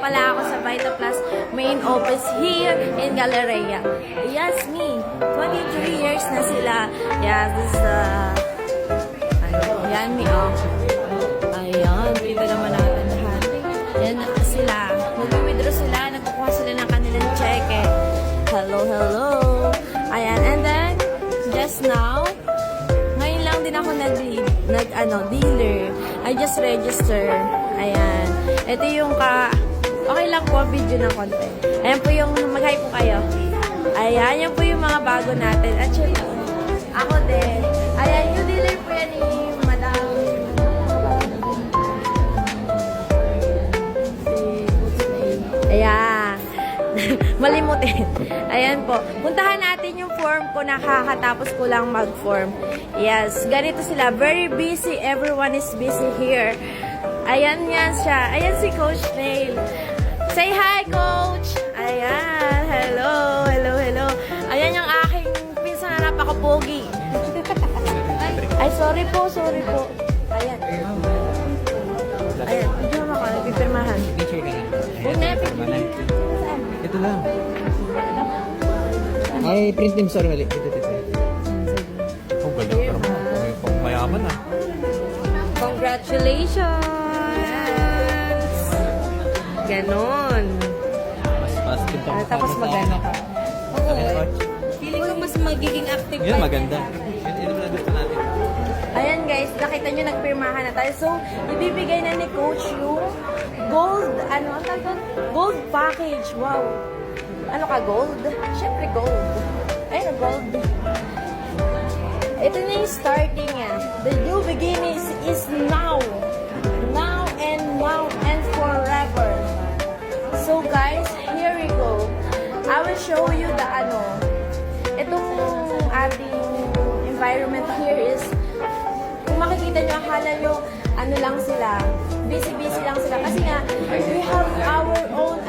pala ako sa Vitaplus main office here in Galleria. Yes, me. 23 years na sila. Yeah, this yan me, oh. Ayan, kita naman natin lahat. Yan sila. Nag-withdraw sila, nagkukuha sila ng kanilang cheque. Hello, hello. Ayan, and then, just now, ngayon lang din ako dealer. I just register. Ayan. Ito yung okay lang po, video ng konti. Ayan po yung, mag-hi po kayo. Ayan, yan po yung mga bago natin. At syempre, ako din. Ayan, yung dealer po yan ni Madam. Ayan. Malimutin. Ayan po. Puntahan natin yung form ko. Nakakatapos ko lang mag-form. Yes. Ganito sila. Very busy. Everyone is busy here. Ayan yan siya. Ayan si Coach Nail. Say hi, Coach! Ayan. Hello. Hello, hello. Ayan yung aking pinsan na napaka-pogi. Ay, sorry po. Sorry po. Ayan. Ayan. Hindi mo ako. Nagpipirmahan. Picture ka na. Huwag na. Picture. Ito lang. Ay, print name. Sorry, mali. Ito. Oh, galing ka naman. Pang mayaman ah. Congratulations! Ganon. Mas positive ka. Tapos maganda ka. Oo. Feeling ko mas magiging active Yun, maganda. Yun na gusto natin. Ayan guys, nakita nyo nagpirmahan na tayo. So, ibibigay na ni Coach yung gold, ang tawag doon? Gold package. Wow. Ano ka, gold? Syempre gold. Ayun, gold. Ito na yung starting yan. The new beginning is now. Now and forever. So guys, here we go. I will show you the itong ating environment here is, kung makikita nyo, akala nyo, lang sila, busy lang sila. Kasi nga, we have our own,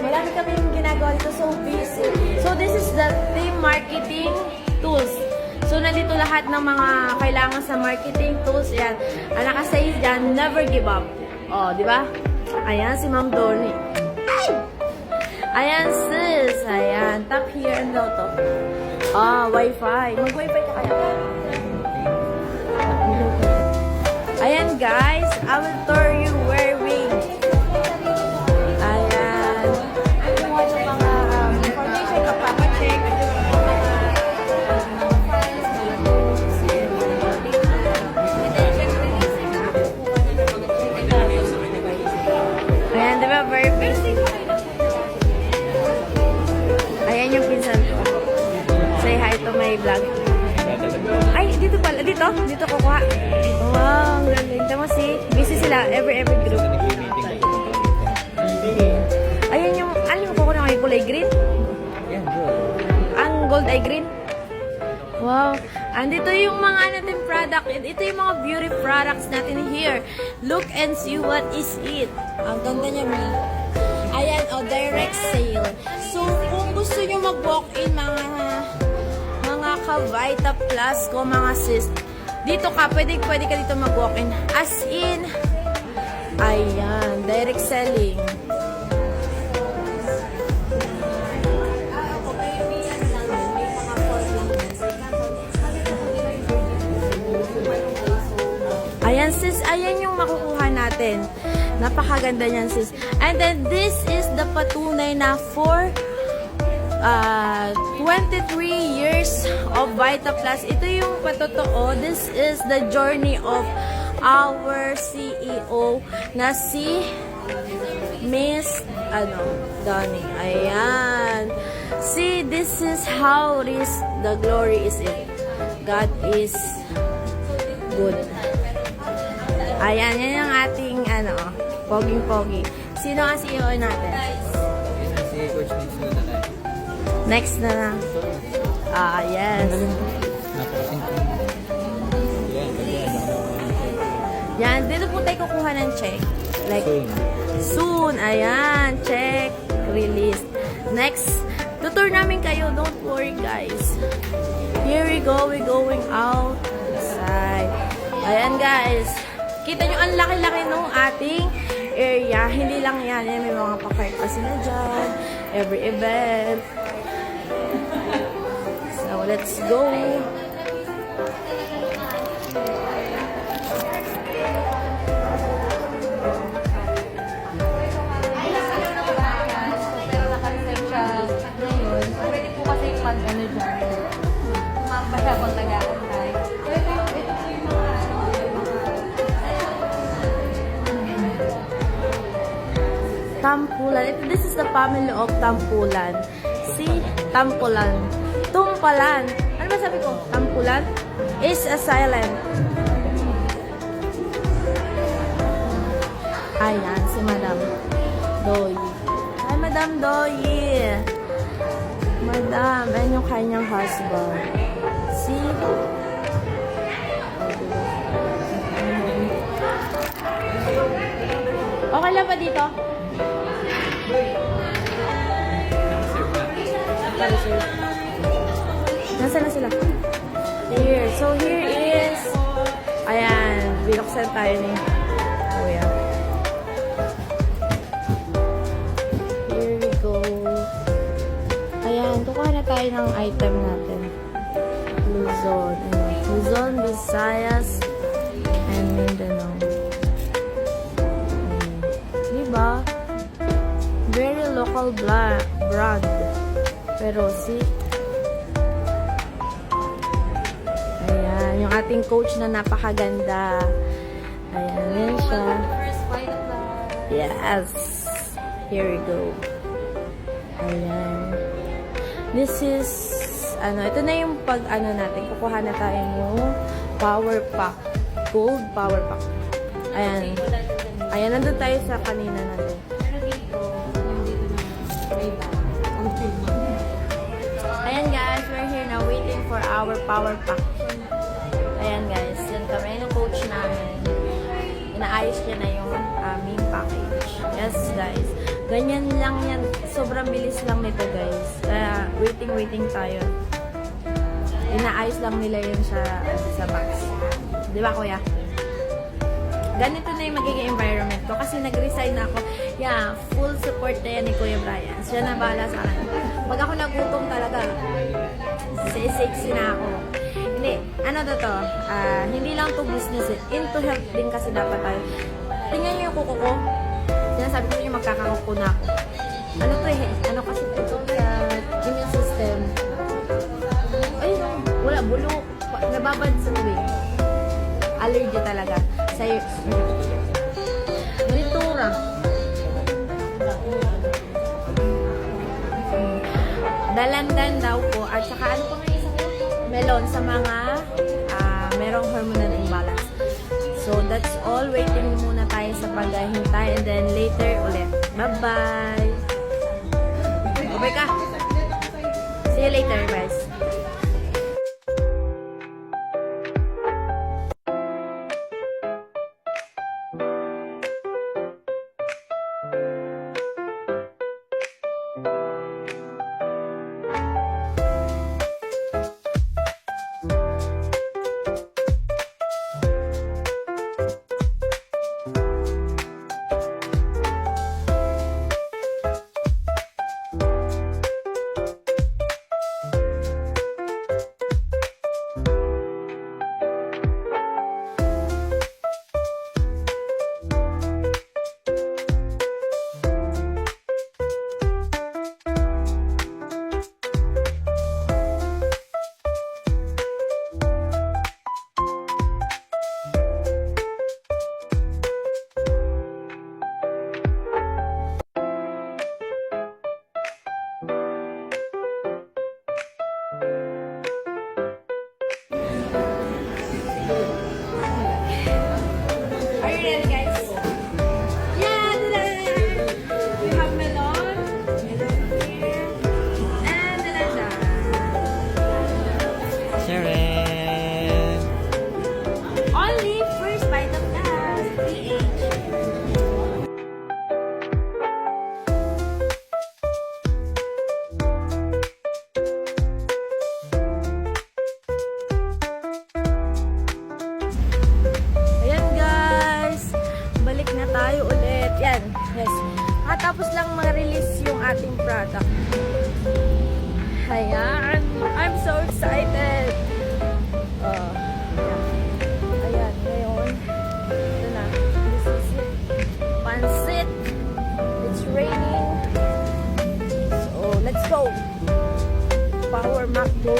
marami kami yung ginagawa dito, so busy. So this is the team marketing tools. So nandito lahat ng mga kailangan sa marketing tools. Yan. Ang nakasay dyan, never give up. O, di ba? Ayan, si Ma'am Dorny. Ay! Ayan, sis. Ayan, tap here and daw to. Wi-Fi. Mag-Wi-Fi ka kaya. Ayan, guys. I will tour you wearing. Ayan. Ano mga information ka pa? Pa-check. Ayan, diba? Very basic. Ayan yung pinsan ko. Say hi to my vlog. Ay, dito pala. Dito? Dito kukuha. Wow, ang galing. Tama si, busy sila. Every group. Ayan yung, ano yung kukuha ng kulay green? Ang gold ay green? Wow. Andito yung mga natin product. Ito yung mga beauty products natin here. Look and see what is it. Ang ganda niya, Mi. Ayan, direct sale. So, kung gusto nyo mag-walk-in, mga ka-Vita Plus ko, mga sis, dito ka, pwede ka dito mag-walk-in. As in, ayan, direct selling. Ayan sis, ayan yung makukuha natin. Napakaganda niyan sis. And then this is the patunay na for 23 years of Vita Plus. Ito yung patotoo. This is the journey of our CEO na si Miss Donnie. Ayan. See, this is how the glory is in. God is good. Ayan, yan yung ating, poging-pogi. Sino ang CEO natin? Si Coach Nixon na tayo. Next na lang. Yes. Yan, dito po tayo kukuha ng check. Like, soon. Ayan, check, release. Next, tutur namin kayo. Don't worry, guys. Here we go. We're going outside. Ayan, guys. Kita nyo, ang laki-laki nung ating area. Hindi lang yan. Yan, may mga pa-cart pa sila dyan. Every event. So, let's go. Pero naka-reserve siya ngayon. Pwede po kasi mag-ano dyan. Mamba siya kung nag-aantay. Tampulan. This is the family of Tampulan. See? Tampulan. Tumpalan. Ano ba sabi ko? Tampulan is a silent. Ayan, si Madam Doyi. Hi, Madam Doyi. Madam, and yung kanyang husband. See? Okay lang ba dito? Nasaan na sila? Here. So, here is... Ayan. Binuksan tayo ni Kuya. Here we go. Ayan. Kukuha na tayo ng item natin. Luzon. Ayan. Luzon, Visayas, and Mindanao. Ayan. Diba? Very local brand. Pero see, ayan, yung ating coach na napakaganda. Ayan, yan siya. First fight of the... Yes. Here we go. Ayan. This is, ito na yung natin. Kukuha na tayo ng power pack. Gold power pack. Ayan. Ayan, nandun tayo sa kanina natin. Pero dito, yung dito na may bag. Ang film. Ayan guys, we're here now waiting for our power pack. Ayan guys, yan kami ng coach namin. Inaayos niya na yung aming package. Yes guys, ganyan lang yan. Sobrang bilis lang nito guys. Kaya waiting tayo. Inaayos lang nila yun sa box. Di ba kuya? Ganito na yung magiging environment ko kasi nag-resign na ako. Yeah, full support na yan ni Kuya Brian. Siya na bahala sa akin. Pag ako nagutom talaga, sexy na ako. Hindi, hindi lang to business eh. Into health din kasi dapat tayo. Tingnan niyo yung kuko ko. Sinasabi ko yung magkakakuko na ako. Ano to eh? Ano kasi ito sa immune system. Ay, wala, bulo. Nababad sa tuwing. Allergy talaga. Sa'yo. Monitora. Dalandan daw po. At saka ano po nga isa ko? Melon sa mga merong hormonal imbalance. So, that's all. Waiting muna tayo sa paghahintay. And then later ulit. Bye-bye! Okay ka? See you later, guys. tayo ulit. Yan. Yes. Tapos lang ma-release yung ating product. Ayan. I'm so excited. Ayan. Ngayon. Ito na. This is it. Pansit. It's raining. So, let's go. Power Mac Go.